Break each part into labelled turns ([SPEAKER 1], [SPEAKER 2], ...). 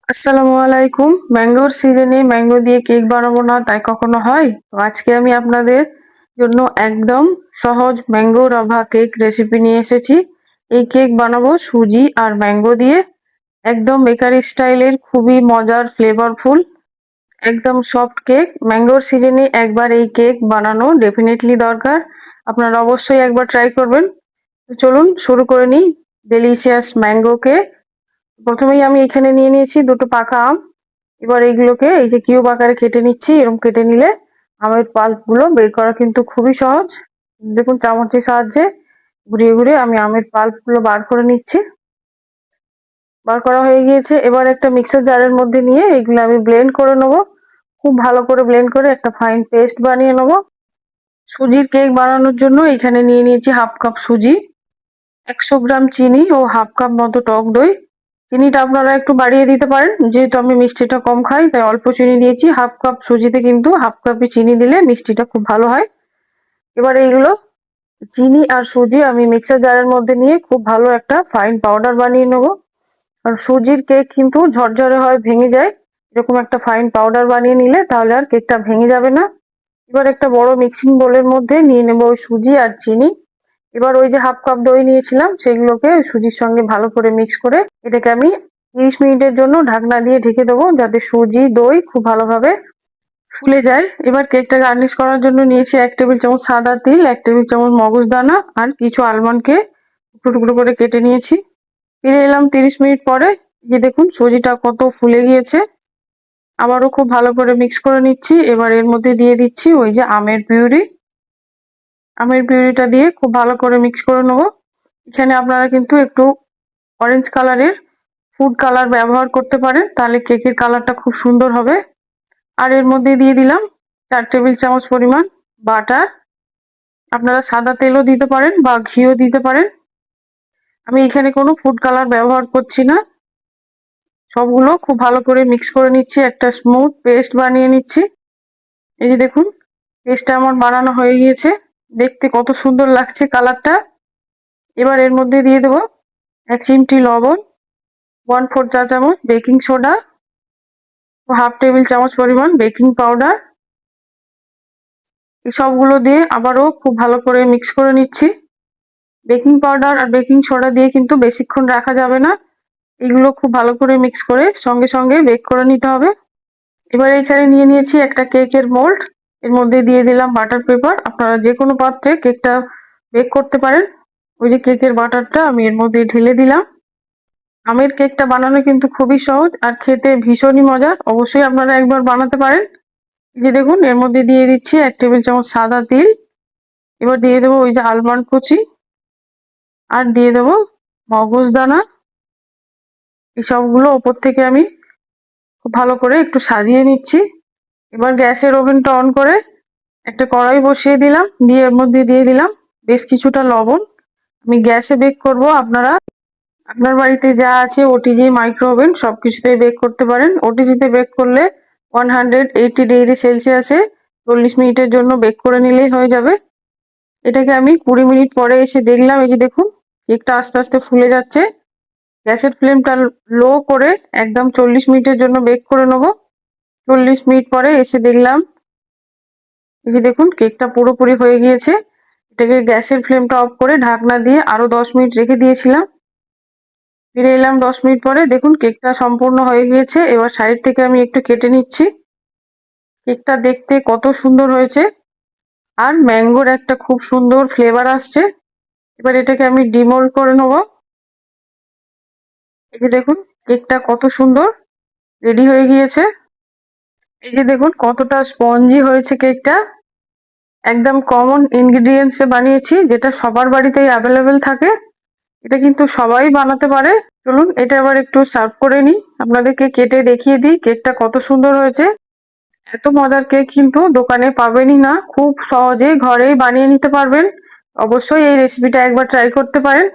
[SPEAKER 1] আসসালামু আলাইকুম। ম্যাঙ্গোর সিজনে ম্যাঙ্গো দিয়ে কেক বানাবো না তাই কখনো হয়? তো আজকে আমি আপনাদের জন্য একদম সহজ ম্যাঙ্গো রাভা কেক রেসিপি নিয়ে এসেছি। এই কেক বানাবো সুজি আর ম্যাঙ্গো দিয়ে। একদম বেকারি স্টাইলের খুবই মজার ফ্লেভারফুল একদম সফট কেক। ম্যাঙ্গোর সিজনে একবার এই কেক বানানো ডেফিনেটলি দরকার। আপনারা অবশ্যই একবার ট্রাই করবেন। তো চলুন শুরু করে নিই ডেলিশিয়াস ম্যাঙ্গো কেক। প্রথমেই আমি এখানে নিয়ে নিয়েছি দুটো পাকা আম। এবার এইগুলোকে এই যে কিউব আকারে কেটে নিচ্ছি। এরকম কেটে নিলে আমের পাল্প গুলো বের করা কিন্তু খুবই সহজ। দেখুন চামচের সাহায্যে ঘুরিয়ে ঘুরিয়ে আমি আমের পাল্প গুলো বার করে নিচ্ছি। বার করা হয়ে গিয়েছে। এবার একটা মিক্সার জারের মধ্যে নিয়ে এইগুলো আমি ব্লেন্ড করে নেবো। খুব ভালো করে ব্লেন্ড করে একটা ফাইন পেস্ট বানিয়ে নেবো। সুজির কেক বানানোর জন্য এখানে নিয়ে নিয়েছি হাফ কাপ সুজি, 100 গ্রাম চিনি ও হাফ কাপ মতো টক দই। চিনিটা আপনারা একটু বাড়িয়ে দিতে পারেন, যেহেতু আমি মিষ্টিটা কম খাই তাই অল্প চিনি দিয়েছি। হাফ কাপ সুজিতে কিন্তু হাফ কাপই চিনি দিলে মিষ্টিটা খুব ভালো হয়। এবার এইগুলো চিনি আর সুজি আমি মিক্সার জারের মধ্যে নিয়ে খুব ভালো একটা ফাইন পাউডার বানিয়ে নেবো। আর সুজির কেক কিন্তু ঝরঝরে হয়, ভেঙে যায়। এরকম একটা ফাইন পাউডার বানিয়ে নিলে তাহলে আর কেকটা ভেঙে যাবে না। এবার একটা বড় মিক্সিং বোলের মধ্যে নিয়ে নেবো ওই সুজি আর চিনি। এবার ওই যে হাফ কাপ দই নিয়েছিলাম সেগুলোকে সুজির সঙ্গে ভালো করে মিক্স করে এটাকে আমি 30 মিনিটের জন্য ঢাকনা দিয়ে ঢেকে দেবো, যাতে সুজি দই খুব ভালোভাবে ফুলে যায়। এবার কেকটা গার্নিশ করার জন্য নিয়েছি 1 টেবিল চামচ সাদা তিল, 1 টেবিল চামচ মগজদানা আর কিছু আলমন্ডকে টুকরো টুকরো করে কেটে নিয়েছি। ফিরে এলাম 30 মিনিট পরে। যে দেখুন সুজিটা কত ফুলে গিয়েছে। আবারও খুব ভালো করে মিক্স করে নিচ্ছি। এবার এর মধ্যে দিয়ে দিচ্ছি ওই যে আমের পিউরি। আমের পিউরিটা দিয়ে খুব ভালো করে মিক্স করে নেবো। এখানে আপনারা কিন্তু একটু অরেঞ্জ কালারের ফুড কালার ব্যবহার করতে পারেন, তাহলে কেকের কালারটা খুব সুন্দর হবে। আর এর মধ্যে দিয়ে দিলাম 4 টেবিল চামচ পরিমাণ বাটার। আপনারা সাদা তেলও দিতে পারেন বা ঘিও দিতে পারেন। আমি এখানে কোনো ফুড কালার ব্যবহার করছি না। সবগুলো খুব ভালো করে মিক্স করে নিচ্ছি, একটা স্মুথ পেস্ট বানিয়ে নিচ্ছি। এই যে দেখুন পেস্টটা আমার বানানো হয়ে গিয়েছে। দেখতে কত সুন্দর লাগছে কালারটা। এবার এর মধ্যে দিয়ে দেবো 1 চিমটি লবণ, 1/4 চা চামচ বেকিং সোডা ও হাফ 1 টেবিল চামচ পরিমাণ বেকিং পাউডার। এই সবগুলো দিয়ে আবারও খুব ভালো করে মিক্স করে নিচ্ছি। বেকিং পাউডার আর বেকিং সোডা দিয়ে কিন্তু বেশিক্ষণ রাখা যাবে না। এগুলো খুব ভালো করে মিক্স করে সঙ্গে সঙ্গে বেক করে নিতে হবে। এবার এখানে নিয়ে নিয়েছি একটা কেকের মোল্ড। এর মধ্যে দিয়ে দিলাম বাটার পেপার। আপনারা যে কোনো পাত্রে কেকটা বেক করতে পারেন। ওই যে কেকের বাটারটা আমি এর মধ্যে ঢেলে দিলাম। আমের কেকটা বানানো কিন্তু খুবই সহজ আর খেতে ভীষণই মজার। অবশ্যই আপনারা একবার বানাতে পারেন। এই যে দেখুন এর মধ্যে দিয়ে দিচ্ছি 1 টেবিল চামচ সাদা তিল। এবার দিয়ে দেবো ওই যে আলমন্ড কুচি আর দিয়ে দেবো মগজদানা। এই সবগুলো ওপর থেকে আমি খুব ভালো করে একটু সাজিয়ে নিচ্ছি। এবার গ্যাসের ওভেনটা অন করে একটা কড়াই বসিয়ে দিলাম, দিয়ে এর মধ্যে দিয়ে দিলাম বেশ কিছুটা লবণ। আমি গ্যাসে বেক করব। আপনারা আপনার বাড়িতে যা আছে ওটিজি মাইক্রো ওভেন সবকিছুতেই বেক করতে পারেন। ওটিজিতে বেক করলে 180 ডিগ্রি সেলসিয়াসে 40 মিনিটের জন্য বেক করে নিলেই হয়ে যাবে। এটাকে আমি 20 মিনিট পরে এসে দেখলাম, এই যে দেখুন কেকটা আস্তে আস্তে ফুলে যাচ্ছে। গ্যাসের ফ্লেমটা লো করে একদম 40 মিনিটের জন্য বেক করে নেবো। 40 মিনিট পরে এসে দেখলাম, এই যে দেখুন কেকটা পুরোপুরি হয়ে গিয়েছে। এটাকে গ্যাসের ফ্লেমটা অফ করে ঢাকনা দিয়ে আরো 10 মিনিট রেখে দিয়েছিলাম। ফিরে এলাম 10 মিনিট পরে। দেখুন কেকটা সম্পূর্ণ হয়ে গিয়েছে। এবার সাইড থেকে আমি একটু কেটে নিচ্ছি। কেকটা দেখতে কত সুন্দর হয়েছে আর ম্যাঙ্গোর একটা খুব সুন্দর ফ্লেভার আসছে। এবার এটাকে আমি ডিমোল্ড করে নেবো। এই যে দেখুন কেকটা কত সুন্দর রেডি হয়ে গিয়েছে। এই যে দেখুন কতটা স্পঞ্জি হয়েছে কেকটা। একদম কমন ইনগ্রিডিয়েন্টসে বানিয়েছি, যেটা সবার বাড়িতেই অ্যাভেলেবেল থাকে। এটা কিন্তু সবাই বানাতে পারে। চলুন এটা আবার একটু সার্ভ করে নিই, আপনাদেরকে কেটে দেখিয়ে দিই কেকটা কত সুন্দর হয়েছে। এত মজার কেক কিন্তু দোকানে পাবেনই না, খুব সহজেই ঘরেই বানিয়ে নিতে পারবেন। অবশ্যই এই রেসিপিটা একবার ট্রাই করতে পারেন।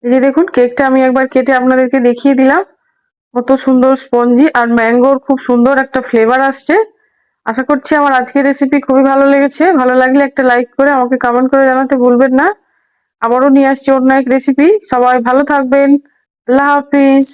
[SPEAKER 1] এই যে দেখুন কেকটা আমি একবার কেটে আপনাদেরকে দেখিয়ে দিলাম। কত সুন্দর স্পঞ্জি আর ম্যাঙ্গোর খুব সুন্দর একটা ফ্লেভার আসছে। আশা করছি আমার আজকের রেসিপি খুবই ভালো লেগেছে। ভালো লাগলে একটা লাইক করে আমাকে কমেন্ট করে জানাতে ভুলবেন না। আবারও নিয়ে আসছি অন্য এক রেসিপি। সবাই ভালো থাকবেন। আল্লাহ হাফিজ।